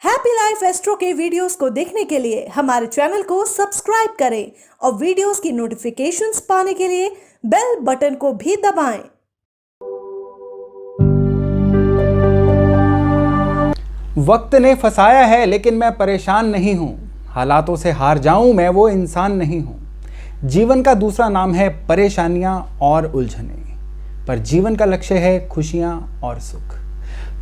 Happy life astro के videos को देखने के लिए हमारे चैनल को सब्सक्राइब करें और वीडियोस की नोटिफिकेशंस पाने के लिए बेल बटन को भी दबाएं। वक्त ने फंसाया है लेकिन मैं परेशान नहीं हूँ। हालातों से हार जाऊं मैं वो इंसान नहीं हूँ। जीवन का दूसरा नाम है परेशानियां और उलझने, पर जीवन का लक्ष्य है खुशियां और सुख।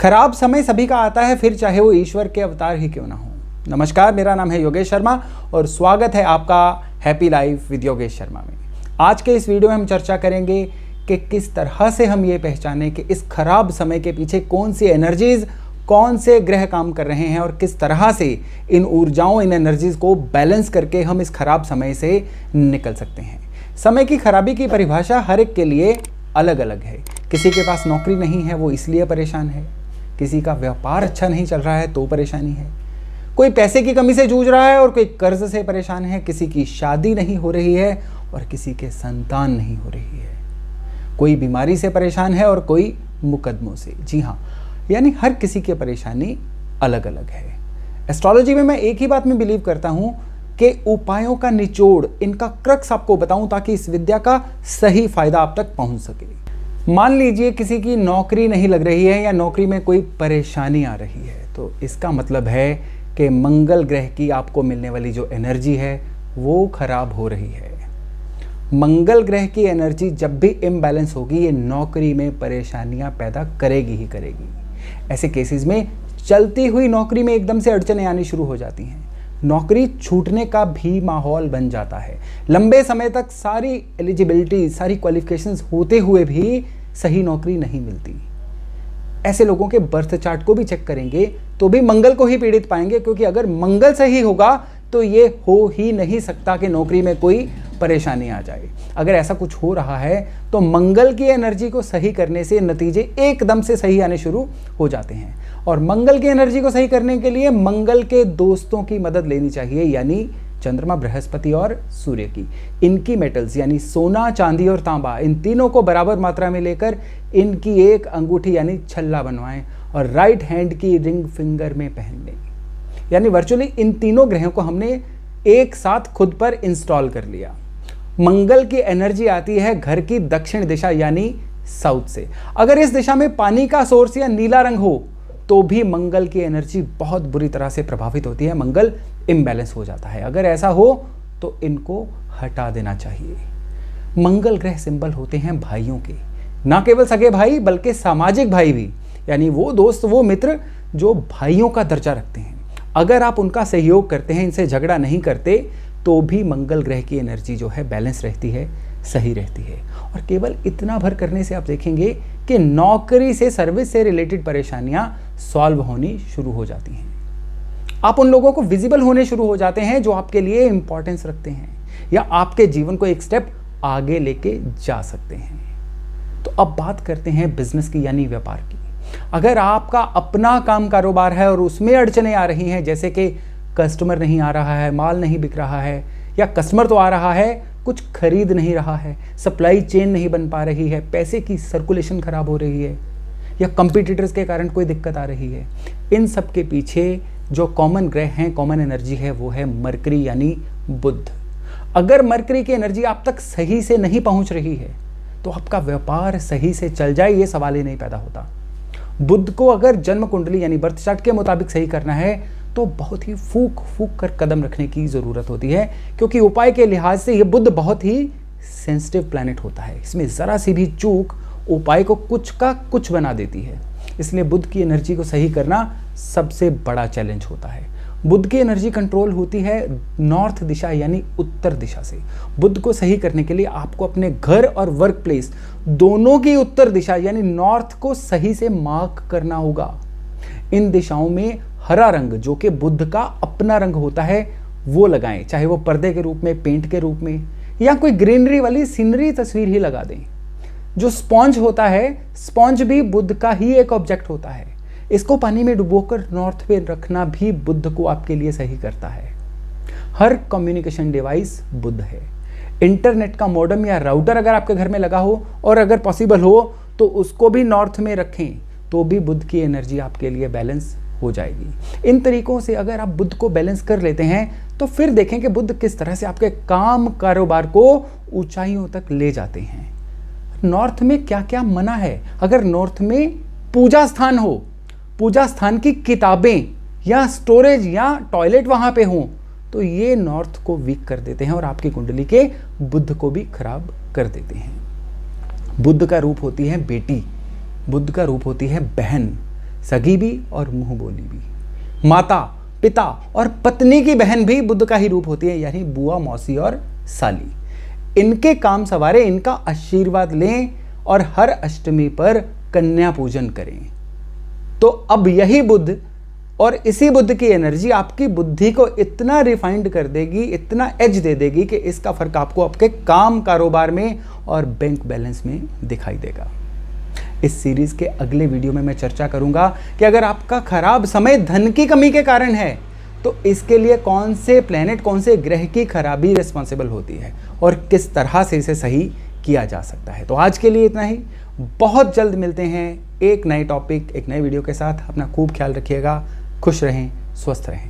खराब समय सभी का आता है, फिर चाहे वो ईश्वर के अवतार ही क्यों ना हो। नमस्कार, मेरा नाम है योगेश शर्मा और स्वागत है आपका happy life with Yogesh Sharma में। आज के इस वीडियो में हम चर्चा करेंगे कि किस तरह से हम ये पहचानें कि इस खराब समय के पीछे कौन सी एनर्जीज, कौन से ग्रह काम कर रहे हैं और किस तरह से इन ऊर्जाओं, इन एनर्जीज को बैलेंस करके हम इस खराब समय से निकल सकते हैं। समय की खराबी की परिभाषा हर एक के लिए अलग अलग है। किसी के पास नौकरी नहीं है, वो इसलिए परेशान है। किसी का व्यापार अच्छा नहीं चल रहा है तो परेशानी है। कोई पैसे की कमी से जूझ रहा है और कोई कर्ज से परेशान है। किसी की शादी नहीं हो रही है और किसी के संतान नहीं हो रही है। कोई बीमारी से परेशान है और कोई मुकदमों से। जी हाँ, यानी हर किसी की परेशानी अलग अलग है। एस्ट्रोलॉजी में मैं एक ही बात में बिलीव करता हूं कि उपायों का निचोड़, इनका क्रक्स आपको बताऊं ताकि इस विद्या का सही फायदा आप तक पहुंच सके। मान लीजिए किसी की नौकरी नहीं लग रही है या नौकरी में कोई परेशानी आ रही है, तो इसका मतलब है कि मंगल ग्रह की आपको मिलने वाली जो एनर्जी है वो खराब हो रही है। मंगल ग्रह की एनर्जी जब भी इम्बैलेंस होगी, ये नौकरी में परेशानियां पैदा करेगी ही करेगी। ऐसे केसेस में चलती हुई नौकरी में एकदम से अड़चनें आनी शुरू हो जाती हैं। नौकरी छूटने का भी माहौल बन जाता है। लंबे समय तक सारी एलिजिबिलिटी, सारी क्वालिफिकेशंस होते हुए भी सही नौकरी नहीं मिलती। ऐसे लोगों के बर्थ चार्ट को भी चेक करेंगे तो भी मंगल को ही पीड़ित पाएंगे, क्योंकि अगर मंगल सही होगा तो ये हो ही नहीं सकता कि नौकरी में कोई परेशानी आ जाए। अगर ऐसा कुछ हो रहा है तो मंगल की एनर्जी को सही करने से नतीजे एकदम से सही आने शुरू हो जाते हैं। और मंगल की एनर्जी को सही करने के लिए मंगल के दोस्तों की मदद लेनी चाहिए, यानी चंद्रमा, बृहस्पति और सूर्य की। इनकी मेटल्स यानी सोना, चांदी और तांबा, इन तीनों को बराबर मात्रा में लेकर इनकी एक अंगूठी यानी छल्ला बनवाएं और राइट हैंड की रिंग फिंगर में पहन लें। यानी वर्चुअली इन तीनों ग्रहों को हमने एक साथ खुद पर इंस्टॉल कर लिया। मंगल की एनर्जी आती है घर की दक्षिण दिशा यानी साउथ से। अगर इस दिशा में पानी का सोर्स या नीला रंग हो तो भी मंगल की एनर्जी बहुत बुरी तरह से प्रभावित होती है, मंगल इम्बैलेंस हो जाता है। अगर ऐसा हो तो इनको हटा देना चाहिए। मंगल ग्रह सिंबल होते हैं भाइयों के, ना केवल सगे भाई बल्कि सामाजिक भाई भी, यानी वो दोस्त, वो मित्र जो भाइयों का दर्जा रखते हैं। अगर आप उनका सहयोग करते हैं, इनसे झगड़ा नहीं करते, तो भी मंगल ग्रह की एनर्जी जो है बैलेंस रहती है, सही रहती है। और केवल इतना भर करने से आप देखेंगे कि नौकरी से, सर्विस से रिलेटेड परेशानियां सॉल्व होनी शुरू हो जाती हैं। आप उन लोगों को विजिबल होने शुरू हो जाते हैं जो आपके लिए इंपॉर्टेंस रखते हैं या आपके जीवन को एक स्टेप आगे लेके जा सकते हैं। तो अब बात करते हैं बिजनेस की यानी व्यापार की। अगर आपका अपना काम कारोबार है और उसमें अड़चनें आ रही हैं, जैसे कि कस्टमर नहीं आ रहा है, माल नहीं बिक रहा है, या कस्टमर तो आ रहा है, कुछ खरीद नहीं रहा है, सप्लाई चेन नहीं बन पा रही है, पैसे की सर्कुलेशन खराब हो रही है, या कंपटीटर्स के कारण कोई दिक्कत आ रही है, इन सब के पीछे जो कॉमन ग्रह हैं, कॉमन एनर्जी है, वो है मरकरी यानी बुध। अगर मरकरी की एनर्जी आप तक सही से नहीं पहुंच रही है तो आपका व्यापार सही से चल जाए ये सवाल ही नहीं पैदा होता। बुध को अगर जन्म कुंडली यानी बर्थ चार्ट के मुताबिक सही करना है तो बहुत ही फूक फूक कर कदम रखने की ज़रूरत होती है, क्योंकि उपाय के लिहाज से ये बुध बहुत ही सेंसिटिव प्लैनेट होता है। इसमें ज़रा सी भी चूक उपाय को कुछ का कुछ बना देती है। इसलिए बुध की एनर्जी को सही करना सबसे बड़ा चैलेंज होता है। बुध की एनर्जी कंट्रोल होती है नॉर्थ दिशा यानी उत्तर दिशा से। बुध को सही करने के लिए आपको अपने घर और वर्क प्लेस दोनों की उत्तर दिशा यानी नॉर्थ को सही से मार्क करना होगा। इन दिशाओं में हरा रंग, जो कि बुध का अपना रंग होता है, वो लगाएं, चाहे वो पर्दे के रूप में, पेंट के रूप में, या कोई ग्रीनरी वाली सीनरी तस्वीर ही लगा दें। जो स्पॉन्ज होता है, स्पॉन्ज भी बुध का ही एक ऑब्जेक्ट होता है। इसको पानी में डुबोकर नॉर्थ पे रखना भी बुध को आपके लिए सही करता है। हर कम्युनिकेशन डिवाइस बुध है। इंटरनेट का मॉडेम या राउटर अगर आपके घर में लगा हो और अगर पॉसिबल हो तो उसको भी नॉर्थ में रखें, तो भी बुध की एनर्जी आपके लिए बैलेंस हो जाएगी। इन तरीकों से अगर आप बुध को बैलेंस कर लेते हैं तो फिर देखें कि बुध किस तरह से आपके काम कारोबार को ऊंचाइयों तक ले जाते हैं। नॉर्थ में क्या क्या मना है? अगर नॉर्थ में पूजा स्थान हो, पूजा स्थान की किताबें या स्टोरेज या टॉयलेट वहां पे हो, तो ये नॉर्थ को वीक कर देते हैं और आपकी कुंडली के बुध को भी खराब कर देते हैं। बुध का रूप होती है बेटी, बुध का रूप होती है बहन, सगी भी और मुंह बोली भी। माता, पिता और पत्नी की बहन भी बुध का ही रूप होती है, यानी बुआ, मौसी और साली। इनके काम सवारे, इनका आशीर्वाद लें और हर अष्टमी पर कन्या पूजन करें। तो अब यही बुध और इसी बुध की एनर्जी आपकी बुद्धि को इतना रिफाइंड कर देगी, इतना एज दे देगी कि इसका फर्क आपको आपके काम कारोबार में और बैंक बैलेंस में दिखाई देगा। इस सीरीज के अगले वीडियो में मैं चर्चा करूंगा कि अगर आपका खराब समय धन की कमी के कारण है तो इसके लिए कौन से प्लेनेट, कौन से ग्रह की खराबी रिस्पॉन्सिबल होती है और किस तरह से इसे सही किया जा सकता है। तो आज के लिए इतना ही। बहुत जल्द मिलते हैं एक नए टॉपिक, एक नए वीडियो के साथ। अपना खूब ख्याल रखिएगा, खुश रहें, स्वस्थ रहें।